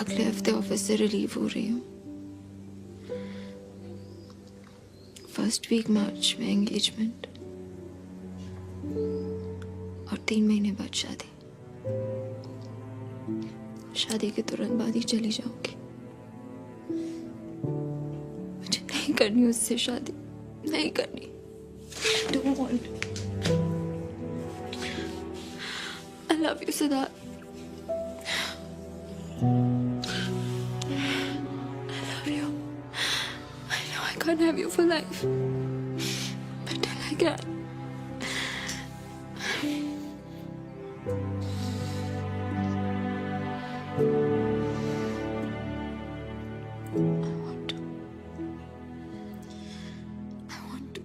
अगले हफ्ते ऑफिस से रिलीव हो रही हूँ। फर्स्ट वीक मार्च में एंगेजमेंट और 3 महीने बाद शादी। शादी के तुरंत बाद ही चली जाऊंगी। मुझे नहीं करनी उससे शादी, नहीं करनी। I don't want. I love you, Siddharth. I love you. I know I can't have you for life, but till I can. I want to. I want to.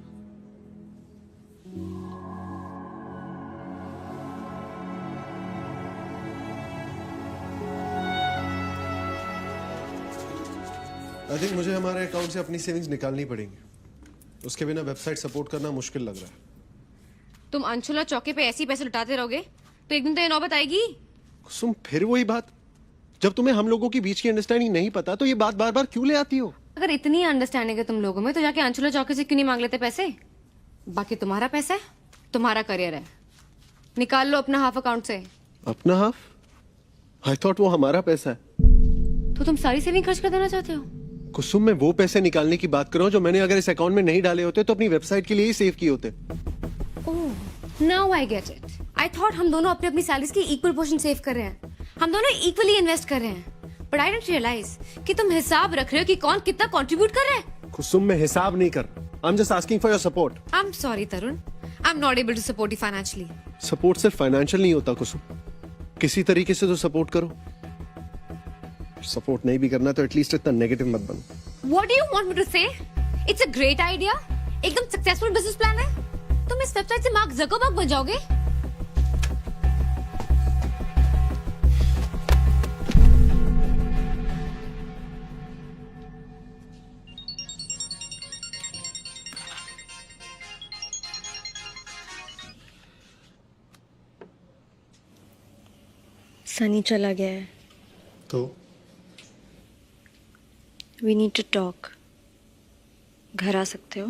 I think मुझे हमारे अकाउंट से अपनी savings निकालनी पड़ेंगी। उसके बिना website support करना मुश्किल लग रहा है। तुम अंशुला चौके पे ऐसे ही पैसे लुटाते रहोगे तो एक दिन तो ये नौबत आएगी। कुसुम, फिर वही बात। जब तुम्हें हम लोगों के बीच की अंडरस्टैंडिंग नहीं पता तो ये बात बार बार क्यों ले आती हो? अगर इतनी अंडरस्टैंडिंग है तुम लोगों में तो जाके अंशुला चौके से क्यों नहीं मांग लेते पैसे? बाकी तुम्हारा पैसा है, तुम्हारा करियर है, निकाल लो अपना हाफ अकाउंट से। अपना हाफ? आई थॉट वो हमारा पैसा है। तो तुम सारी सेविंग खर्च कर देना चाहते हो? कुसुम, मैं वो पैसे निकालने की बात कर रहा हूँ जो मैंने अगर इस अकाउंट में नहीं डाले होते तो अपनी वेबसाइट के लिए ही सेव किए होते। Oh, now I get it. I thought हम दोनों अपनी अपनी सैलरीज की इक्वल पोर्शन सेव कर रहे हैं, हम दोनों इक्वली इन्वेस्ट कर रहे हैं। बट आई डिडंट रियलाइज कि तुम हिसाब रख रहे हो कि कौन कितना कंट्रीब्यूट कर रहा है। कुसुम, मैं हिसाब नहीं कर, I am just asking for your support. I am sorry Tarun, I am not able to support you financially. Support सिर्फ फाइनेंशियल नहीं होता कुसुम, किसी तरीके से तो सपोर्ट करो। सपोर्ट नहीं भी करना तो एटलीस्ट इतना नेगेटिव मत बनो। What do you want me to say? It's a great idea. एकदम सक्सेसफुल बिजनेस प्लान है। तुम इस वेबसाइट से मार्क जकरबर्ग बन जाओगे। सनी चला गया है। तो वी नीड टू टॉक। घर आ सकते हो?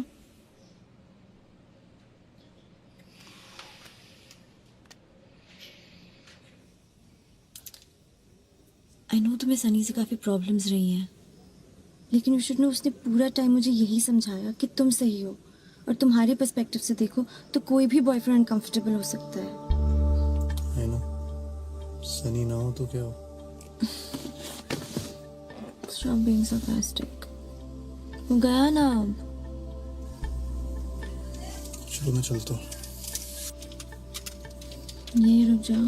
आई नो तुम्हें सनी से काफ़ी प्रॉब्लम्स रही हैं, लेकिन यू शुड नो उसने पूरा टाइम मुझे यही समझाया कि तुम सही हो, और तुम्हारे पर्सपेक्टिव से देखो तो कोई भी बॉयफ्रेंड अनकंफर्टेबल हो सकता है। आई नो, सनी ना हो तो क्या हो? Stop being sarcastic. वो गया ना अब। चलो मैं चलता हूँ। यहीं रुक जा।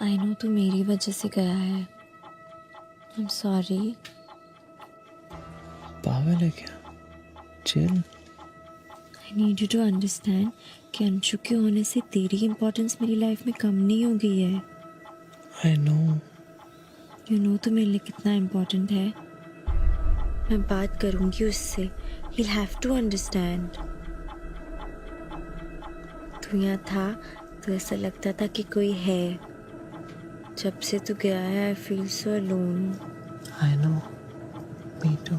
आई नो तू मेरी वजह से गया है। I am sorry. पागल है क्या? Chill. I need you to understand कि अंशु के होने से तेरी इम्पोर्टेंस मेरी लाइफ में कम नहीं हो गई है। I know. यू नो तो मेरे लिए कितना इम्पोर्टेंट है। मैं बात करूंगी उससे, he will have to understand. तू यहाँ था तो ऐसा लगता था कि कोई है। जब से तू गया है I feel so alone. I know, me too.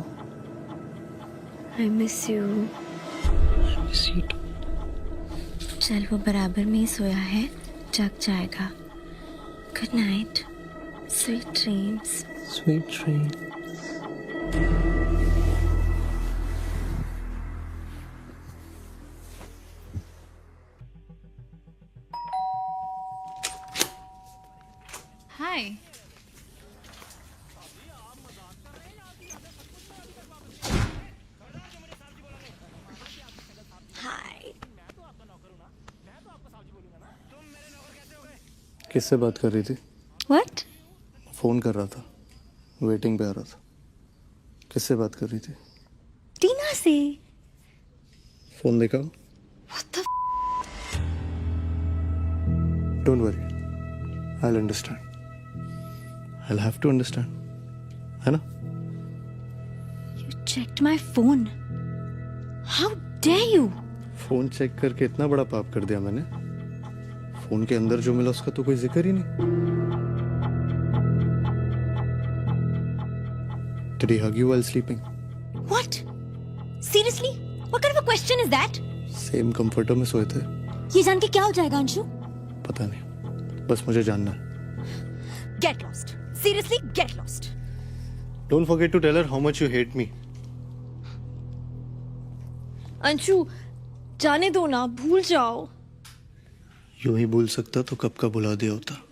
I miss you. I miss you too. चल वो बराबर में ही सोया है, जग जाएगा। Good night, sweet dreams. Sweet dream. हाय। किससे बात कर रही थी? व्हाट? फोन कर रहा था, वेटिंग पे आ रहा था। किससे बात कर रही थी? टीना से। फोन देखा? What the don't worry, I will understand. I will have to understand, है ना? You checked my phone. How dare you? Phone check करके इतना बड़ा पाप कर दिया मैंने? फोन के अंदर जो मिला उसका तो कोई जिक्र ही नहीं। Did he hug you while sleeping? What? Seriously? What kind of a question is that? Same comforter में सोए थे? ये जान के क्या हो जाएगा अंशु? पता नहीं, बस मुझे जानना है। Get lost. Seriously, get lost. Don't forget to tell her how much you hate me. Anshu, जाने दो ना, भूल जाओ। यूं ही भूल सकता तो कब का भुला दिया होता।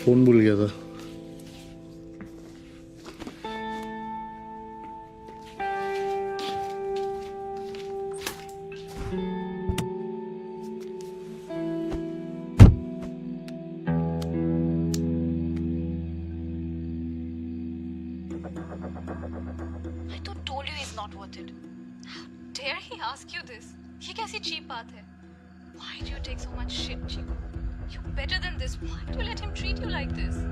फोन भूल गया था। I तो told you he's not worth it. How dare he ask you this? ये कैसी cheap बात है? Why do you take so much shit, Chico? You're better than this. Why do you let him treat you like this?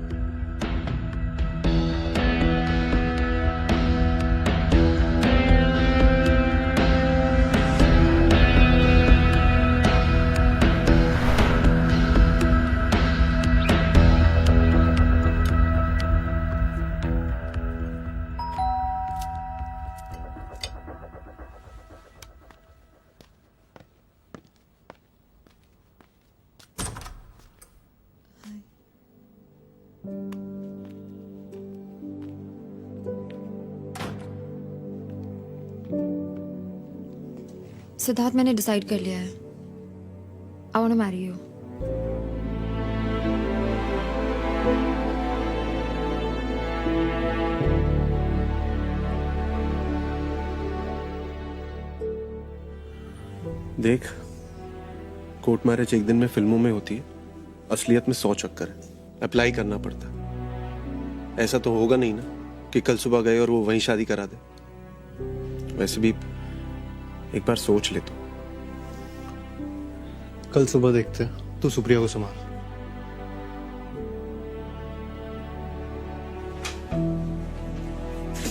Siddharth, मैंने decide कर लिया है। I want to marry you. देख, court marriage एक दिन में फिल्मों में होती है, असलियत में 100 चक्कर है। अप्लाई करना पड़ता है। ऐसा तो होगा नहीं ना कि कल सुबह गए और वो वहीं शादी करा दे। वैसे भी एक बार सोच ले तो। कल सुबह देखते हैं। तू सुप्रिया को संभाल।